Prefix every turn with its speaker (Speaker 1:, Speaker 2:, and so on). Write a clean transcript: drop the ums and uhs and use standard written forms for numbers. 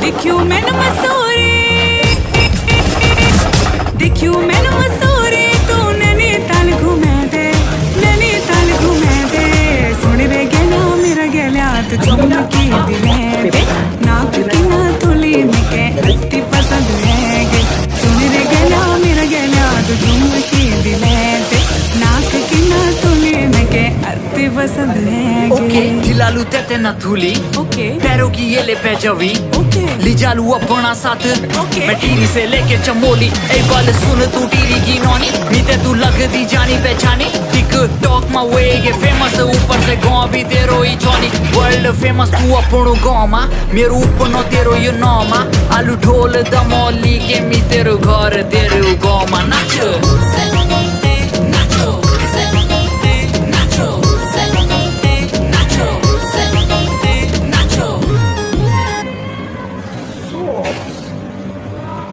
Speaker 1: देखियो मैंने मसूरी, देखियो मैंने मसूरी, तू नैनीताल घूमे दे, नैनीताल घूमे दे। सुन रे गेला मेरा गेला तू चुमकी दिले दे, नाक की ना तुली मिके अति पसंद है गे। सुन रे गेला मेरा गेला तू चुमकी दिले दे, नाक की ना तुली मिके अति पसंद है गे।
Speaker 2: ओके दिलालू तेते ना थूली,
Speaker 1: ओके
Speaker 2: पैरों की ये ले पैजवी,
Speaker 1: ओके
Speaker 2: ली जालू अपना साथ।
Speaker 1: ओके।
Speaker 2: मैं टीरी से लेके चमोली, ए बाल सुन तू टीरी की नौनी, नीते तू लग दी जानी पहचानी। टिकटॉक मा वे ये फेमस, ऊपर से गाँव भी तेरो ही चौनी। वर्ल्ड फेमस तू अपनो गाँव मा, मेरू उपनो तेरो ये नाम मा। आलू ढोल दमौली के मी तेरो घर तेरो गाँव मा। नाच नाचो नाचो नाचो।